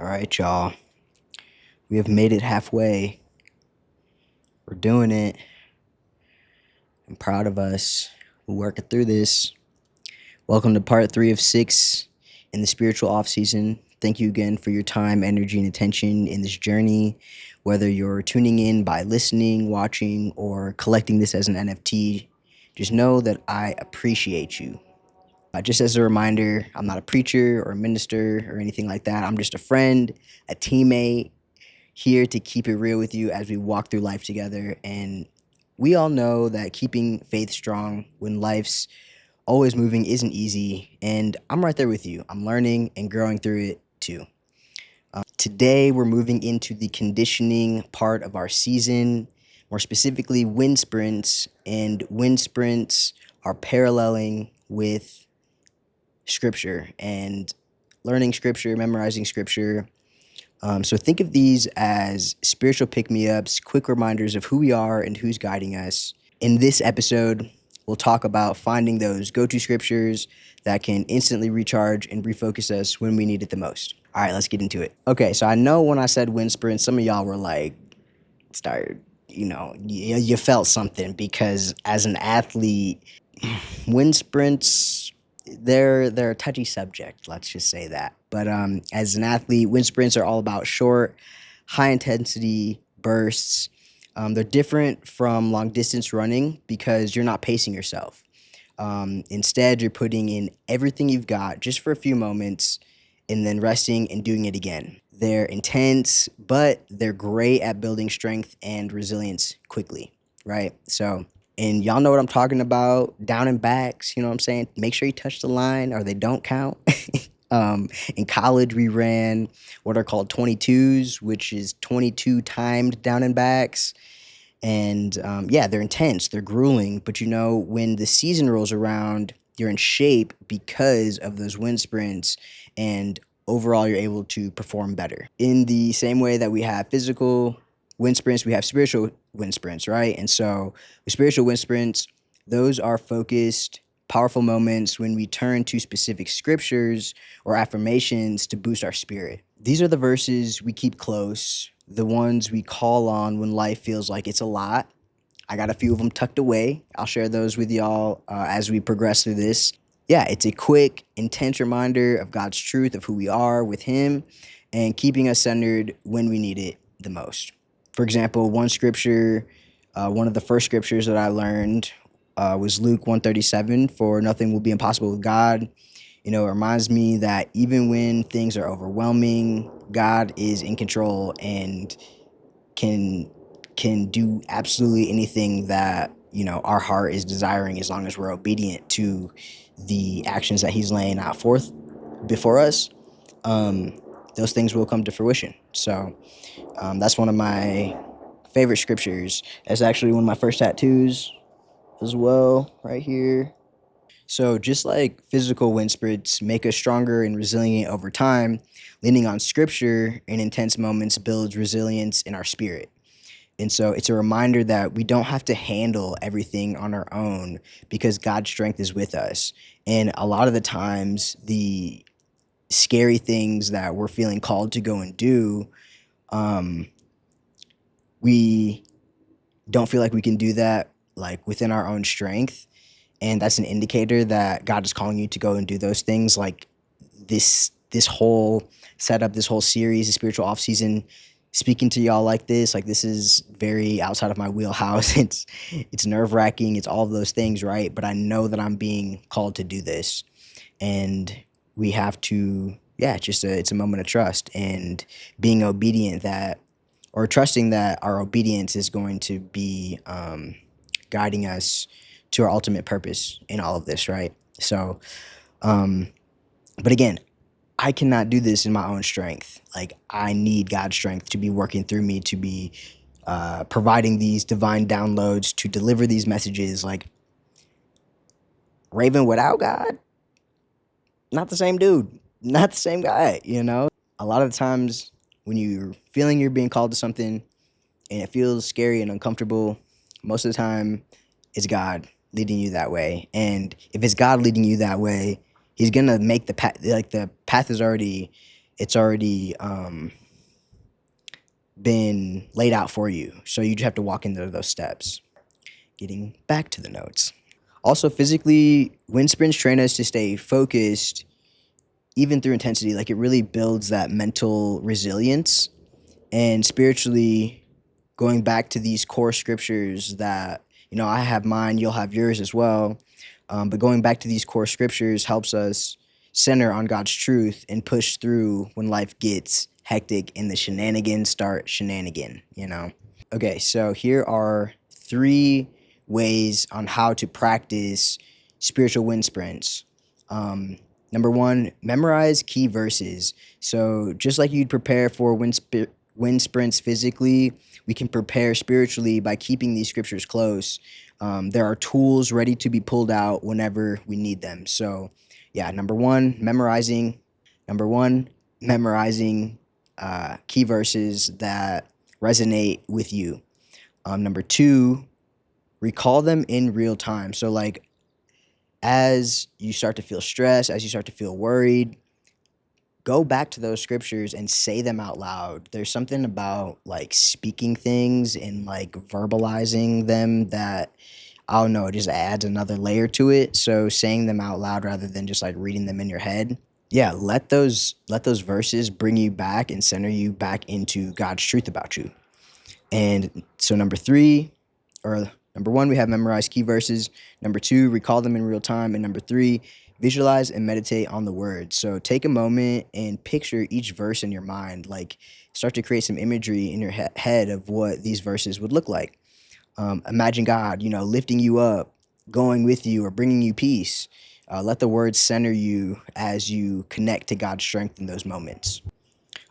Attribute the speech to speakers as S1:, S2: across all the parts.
S1: All right, y'all. We have made it halfway. We're doing it. I'm proud of us. We're working through this. Welcome to part 3 of 6 in the spiritual off season. Thank you again for your time, energy, and attention in this journey. Whether you're tuning in by listening, watching, or collecting this as an NFT, just know that I appreciate you. Just as a reminder, I'm not a preacher or a minister or anything like that. I'm just a friend, a teammate, here to keep it real with you as we walk through life together. And we all know that keeping faith strong when life's always moving isn't easy. And I'm right there with you. I'm learning and growing through it too. Today, we're moving into the conditioning part of our season, more specifically, wind sprints. And wind sprints are paralleling with scripture and learning scripture, memorizing scripture. So think of these as spiritual pick-me-ups, quick reminders of who we are and who's guiding us. In this episode, we'll talk about finding those go-to scriptures that can instantly recharge and refocus us when we need it the most. All right, let's get into it. Okay, so I know when I said wind sprint, some of y'all were like, you felt something because as an athlete, wind sprints, they're a touchy subject, let's just say that. But as an athlete, wind sprints are all about short, high intensity bursts. They're different from long distance running because you're not pacing yourself. Instead, you're putting in everything you've got just for a few moments and then resting and doing it again. They're intense, but they're great at building strength and resilience quickly, right? And y'all know what I'm talking about, down and backs, you know what I'm saying? Make sure you touch the line or they don't count. In college, we ran what are called 22s, which is 22 timed down and backs. And they're intense, they're grueling. But when the season rolls around, you're in shape because of those wind sprints, and overall, you're able to perform better. In the same way that we have physical wind sprints, we have spiritual wind sprints, right? And so with spiritual wind sprints, those are focused, powerful moments when we turn to specific scriptures or affirmations to boost our spirit. These are the verses we keep close, the ones we call on when life feels like it's a lot. I got a few of them tucked away. I'll share those with y'all as we progress through this. Yeah, it's a quick, intense reminder of God's truth, of who we are with Him, and keeping us centered when we need it the most. For example, one of the first scriptures that I learned was Luke 1:37, for nothing will be impossible with God. It reminds me that even when things are overwhelming, God is in control and can do absolutely anything that our heart is desiring, as long as we're obedient to the actions that He's laying out forth before us. Those things will come to fruition. So that's one of my favorite scriptures. It's actually one of my first tattoos as well, right here. So just like physical wind sprints make us stronger and resilient over time, leaning on scripture in intense moments builds resilience in our spirit. And so it's a reminder that we don't have to handle everything on our own because God's strength is with us. And a lot of the times, the scary things that we're feeling called to go and do, we don't feel like we can do that like within our own strength. And that's an indicator that God is calling you to go and do those things. Like this whole setup, this whole series, the spiritual off season, speaking to y'all like this is very outside of my wheelhouse. It's nerve-wracking. It's all of those things, right? But I know that I'm being called to do this, and we have to, it's a moment of trust and being obedient or trusting that our obedience is going to be guiding us to our ultimate purpose in all of this, right? So, but again, I cannot do this in my own strength. Like, I need God's strength to be working through me, to be providing these divine downloads, to deliver these messages. Like, Raven without God, not the same dude, not the same guy, A lot of the times when you're feeling you're being called to something and it feels scary and uncomfortable, most of the time it's God leading you that way. And if it's God leading you that way, He's gonna make the path. Like, the path is already It's already been laid out for you. So you just have to walk into those steps. Getting back to the notes. Also, physically, wind sprints train us to stay focused even through intensity. Like, it really builds that mental resilience. And spiritually, going back to these core scriptures that, I have mine, you'll have yours as well. But going back to these core scriptures helps us center on God's truth and push through when life gets hectic and the shenanigans start shenanigan. Okay, so here are 3 ways on how to practice spiritual wind sprints. Number 1, memorize key verses. So just like you'd prepare for wind sprints physically, we can prepare spiritually by keeping these scriptures close. There are tools ready to be pulled out whenever we need them. So, yeah, number one, memorizing key verses that resonate with you. Number 2, recall them in real time. So, like, as you start to feel stressed, as you start to feel worried, go back to those scriptures and say them out loud. There's something about like speaking things and like verbalizing them that, I don't know, it just adds another layer to it. So saying them out loud rather than just like reading them in your head. Yeah, let those verses bring you back and center you back into God's truth about you. And so number 1, we have memorized key verses. Number 2, recall them in real time. And number 3, visualize and meditate on the words. So take a moment and picture each verse in your mind. Like, start to create some imagery in your head of what these verses would look like. Imagine God, lifting you up, going with you, or bringing you peace. Let the words center you as you connect to God's strength in those moments.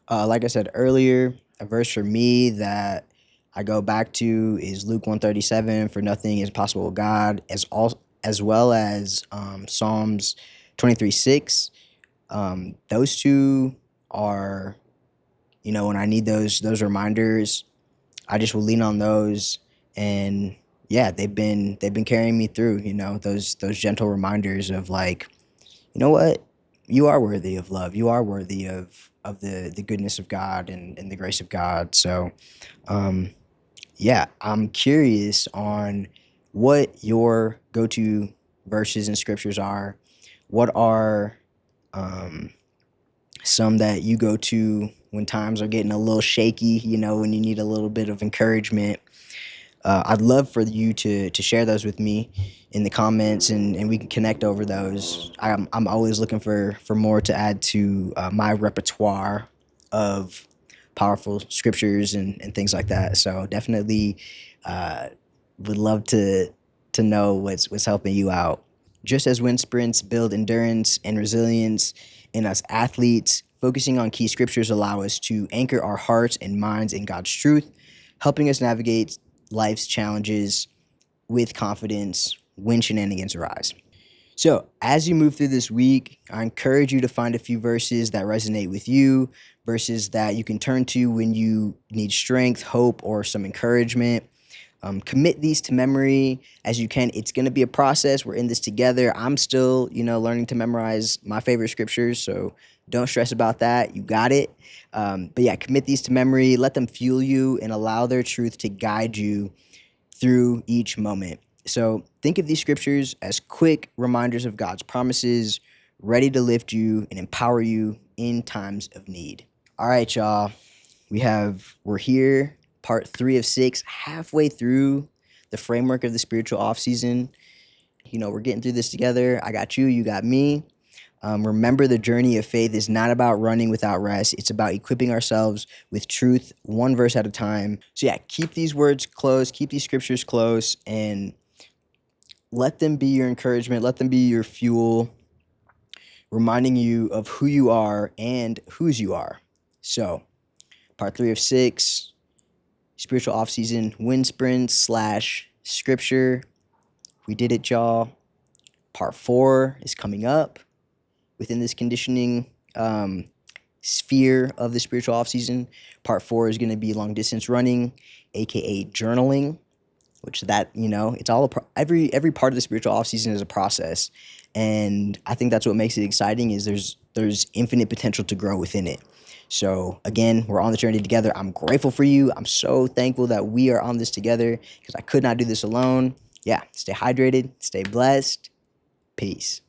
S1: Like I said earlier, a verse for me that I go back to is Luke 137, for nothing is possible with God, as well as Psalms 23:6. Those two are, when I need those reminders, I just will lean on those, and yeah, they've been carrying me through. Those gentle reminders of like, you know what, you are worthy of love. You are worthy of the goodness of God and the grace of God. So, yeah, I'm curious on what your go-to verses and scriptures are. What are some that you go to when times are getting a little shaky, when you need a little bit of encouragement? I'd love for you to share those with me in the comments, and we can connect over those. I'm always looking for more to add to my repertoire of powerful scriptures and things like that. So definitely would love to know what's helping you out. Just as wind sprints build endurance and resilience in us athletes, focusing on key scriptures allow us to anchor our hearts and minds in God's truth, helping us navigate life's challenges with confidence when shenanigans arise. So, as you move through this week, I encourage you to find a few verses that resonate with you, verses that you can turn to when you need strength, hope, or some encouragement. Commit these to memory as you can. It's going to be a process. We're in this together. I'm still, learning to memorize my favorite scriptures, so don't stress about that. You got it. But yeah, commit these to memory. Let them fuel you and allow their truth to guide you through each moment. So think of these scriptures as quick reminders of God's promises, ready to lift you and empower you in times of need. All right, y'all. We're here, part 3 of 6, halfway through the framework of the spiritual off season. We're getting through this together. I got you, you got me. Remember, the journey of faith is not about running without rest. It's about equipping ourselves with truth, one verse at a time. So yeah, keep these words close, keep these scriptures close, and let them be your encouragement. Let them be your fuel, reminding you of who you are and whose you are. So, part 3 of 6, spiritual off-season wind sprints / scripture. We did it, y'all. Part 4 is coming up within this conditioning sphere of the spiritual off-season. Part 4 is going to be long distance running, aka journaling, which it's all every part of the spiritual off-season is a process, and I think that's what makes it exciting. Is there's infinite potential to grow within it. So again, we're on the journey together. I'm grateful for you. I'm so thankful that we are on this together because I could not do this alone. Yeah, stay hydrated, stay blessed. Peace.